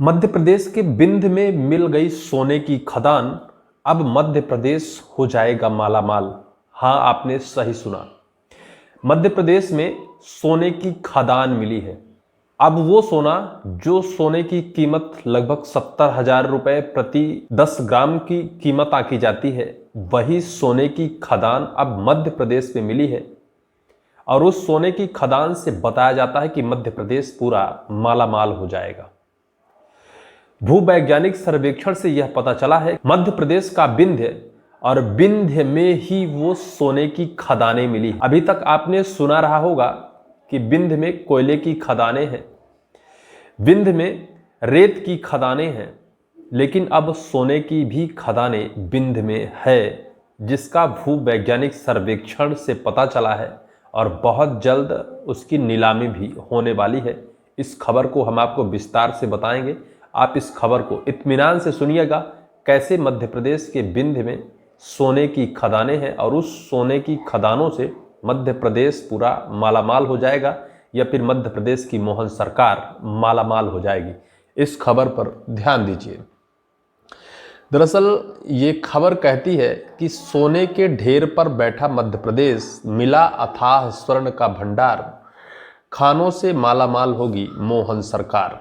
मध्य प्रदेश के बिंद में मिल गई सोने की खदान, अब मध्य प्रदेश हो जाएगा मालामाल। हाँ, आपने सही सुना। मध्य प्रदेश में सोने की खदान मिली है। अब वो सोना जो सोने की कीमत लगभग 70,000 रुपए प्रति 10 ग्राम की कीमत आकी जाती है, वही सोने की खदान अब मध्य प्रदेश में मिली है। और उस सोने की खदान से बताया जाता है कि मध्य प्रदेश पूरा मालामाल हो जाएगा। भूवैज्ञानिक सर्वेक्षण से यह पता चला है मध्य प्रदेश का विंध्य और विंध्य में ही वो सोने की खदानें मिली। अभी तक आपने सुना रहा होगा कि विंध्य में कोयले की खदानें हैं, विंध्य में रेत की खदानें हैं, लेकिन अब सोने की भी खदानें विंध्य में है, जिसका भूवैज्ञानिक सर्वेक्षण से पता चला है और बहुत जल्द उसकी नीलामी भी होने वाली है। इस खबर को हम आपको विस्तार से बताएंगे। आप इस खबर को इत्मीनान से सुनिएगा, कैसे मध्य प्रदेश के विंध्य में सोने की खदानें हैं और उस सोने की खदानों से मध्य प्रदेश पूरा मालामाल हो जाएगा या फिर मध्य प्रदेश की मोहन सरकार मालामाल हो जाएगी। इस खबर पर ध्यान दीजिए। दरअसल ये खबर कहती है कि सोने के ढेर पर बैठा मध्य प्रदेश, मिला अथाह स्वर्ण का भंडार, खानों से मालामाल होगी मोहन सरकार।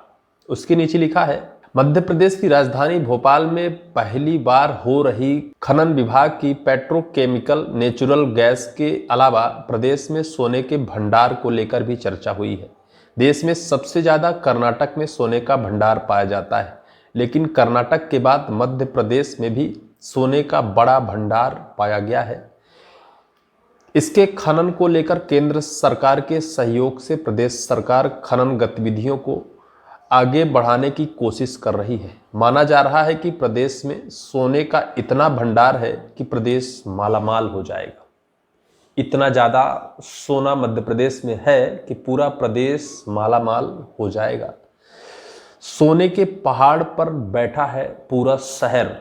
उसके नीचे लिखा है, मध्य प्रदेश की राजधानी भोपाल में पहली बार हो रही खनन विभाग की पेट्रोकेमिकल नेचुरल गैस के अलावा प्रदेश में सोने के भंडार को लेकर भी चर्चा हुई है। देश में सबसे ज़्यादा कर्नाटक में सोने का भंडार पाया जाता है, लेकिन कर्नाटक के बाद मध्य प्रदेश में भी सोने का बड़ा भंडार पाया गया है। इसके खनन को लेकर केंद्र सरकार के सहयोग से प्रदेश सरकार खनन गतिविधियों को आगे बढ़ाने की कोशिश कर रही है। माना जा रहा है कि प्रदेश में सोने का इतना भंडार है कि प्रदेश मालामाल हो जाएगा। इतना ज़्यादा सोना मध्य प्रदेश में है कि पूरा प्रदेश मालामाल हो जाएगा। सोने के पहाड़ पर बैठा है पूरा शहर।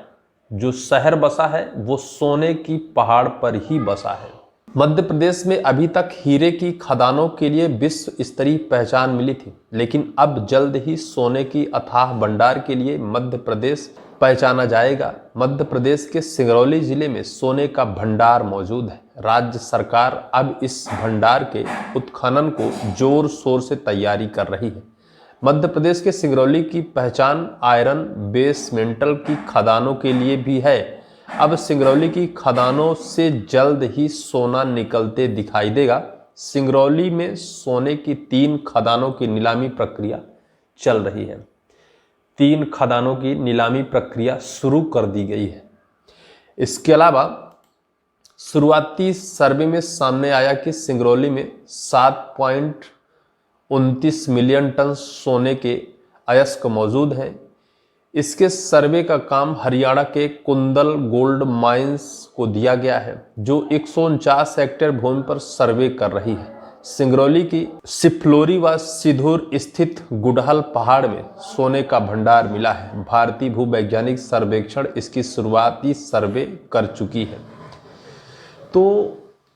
जो शहर बसा है वो सोने की पहाड़ पर ही बसा है। मध्य प्रदेश में अभी तक हीरे की खदानों के लिए विश्व स्तरीय पहचान मिली थी, लेकिन अब जल्द ही सोने की अथाह भंडार के लिए मध्य प्रदेश पहचाना जाएगा। मध्य प्रदेश के सिंगरौली जिले में सोने का भंडार मौजूद है। राज्य सरकार अब इस भंडार के उत्खनन को जोर शोर से तैयारी कर रही है। मध्य प्रदेश के सिंगरौली की पहचान आयरन बेसमेंटल की खदानों के लिए भी है। अब सिंगरौली की खदानों से जल्द ही सोना निकलते दिखाई देगा। सिंगरौली में सोने की 3 खदानों की नीलामी प्रक्रिया चल रही है। 3 खदानों की नीलामी प्रक्रिया शुरू कर दी गई है। इसके अलावा शुरुआती सर्वे में सामने आया कि सिंगरौली में 7.29 मिलियन टन सोने के अयस्क मौजूद हैं। इसके सर्वे का काम हरियाणा के कुंदल गोल्ड माइंस को दिया गया है, जो 149 हेक्टेयर भूमि पर सर्वे कर रही है। सिंगरौली की सिफलोरी व सिधुर स्थित गुड़हल पहाड़ में सोने का भंडार मिला है। भारतीय भूवैज्ञानिक सर्वेक्षण इसकी शुरुआती सर्वे कर चुकी है। तो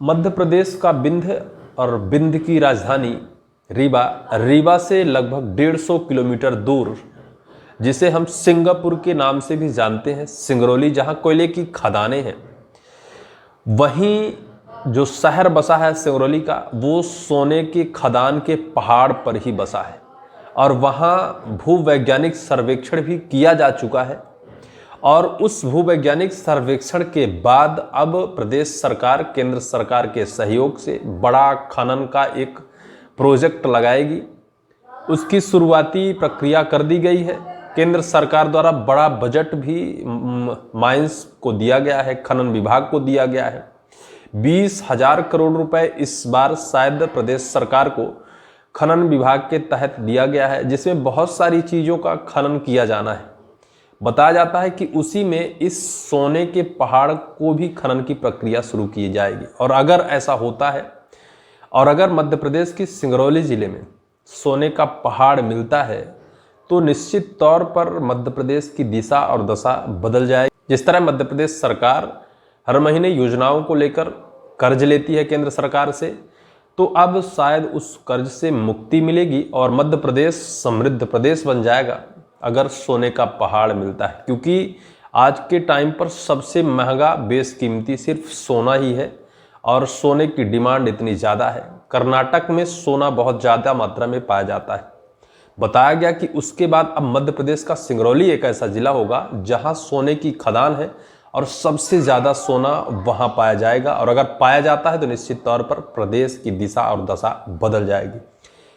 मध्य प्रदेश का विंध्य और विंध्य की राजधानी रीवा से लगभग 150 किलोमीटर दूर, जिसे हम सिंगापुर के नाम से भी जानते हैं, सिंगरौली, जहां कोयले की खदानें हैं, वहीं जो शहर बसा है सिंगरौली का, वो सोने की खदान के पहाड़ पर ही बसा है और वहां भूवैज्ञानिक सर्वेक्षण भी किया जा चुका है। और उस भूवैज्ञानिक सर्वेक्षण के बाद अब प्रदेश सरकार केंद्र सरकार के सहयोग से बड़ा खनन का एक प्रोजेक्ट लगाएगी। उसकी शुरुआती प्रक्रिया कर दी गई है। केंद्र सरकार द्वारा बड़ा बजट भी माइंस को दिया गया है, खनन विभाग को दिया गया है। 20,000 करोड़ रुपए इस बार शायद प्रदेश सरकार को खनन विभाग के तहत दिया गया है, जिसमें बहुत सारी चीज़ों का खनन किया जाना है। बताया जाता है कि उसी में इस सोने के पहाड़ को भी खनन की प्रक्रिया शुरू की जाएगी। और अगर ऐसा होता है और अगर मध्य प्रदेश की सिंगरौली जिले में सोने का पहाड़ मिलता है, तो निश्चित तौर पर मध्य प्रदेश की दिशा और दशा बदल जाएगी। जिस तरह मध्य प्रदेश सरकार हर महीने योजनाओं को लेकर कर्ज लेती है केंद्र सरकार से, तो अब शायद उस कर्ज से मुक्ति मिलेगी और मध्य प्रदेश समृद्ध प्रदेश बन जाएगा। अगर सोने का पहाड़ मिलता है, क्योंकि आज के टाइम पर सबसे महंगा बेशकीमती सिर्फ सोना ही है और सोने की डिमांड इतनी ज़्यादा है। कर्नाटक में सोना बहुत ज़्यादा मात्रा में पाया जाता है। बताया गया कि उसके बाद अब मध्य प्रदेश का सिंगरौली एक ऐसा जिला होगा जहां सोने की खदान है और सबसे ज़्यादा सोना वहां पाया जाएगा। और अगर पाया जाता है तो निश्चित तौर पर प्रदेश की दिशा और दशा बदल जाएगी।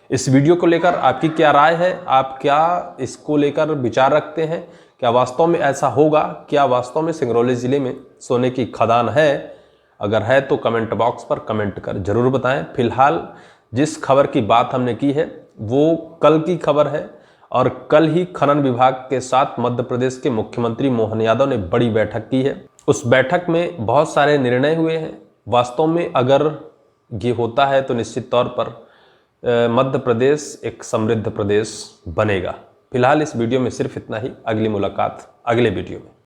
इस वीडियो को लेकर आपकी क्या राय है? आप क्या इसको लेकर विचार रखते हैं? क्या वास्तव में ऐसा होगा? क्या वास्तव में सिंगरौली जिले में सोने की खदान है? अगर है तो कमेंट बॉक्स पर कमेंट कर जरूर बताएं। फिलहाल जिस खबर की बात हमने की है वो कल की खबर है और कल ही खनन विभाग के साथ मध्य प्रदेश के मुख्यमंत्री मोहन यादव ने बड़ी बैठक की है। उस बैठक में बहुत सारे निर्णय हुए हैं। वास्तव में अगर ये होता है तो निश्चित तौर पर मध्य प्रदेश एक समृद्ध प्रदेश बनेगा। फिलहाल इस वीडियो में सिर्फ इतना ही। अगली मुलाकात अगले वीडियो में।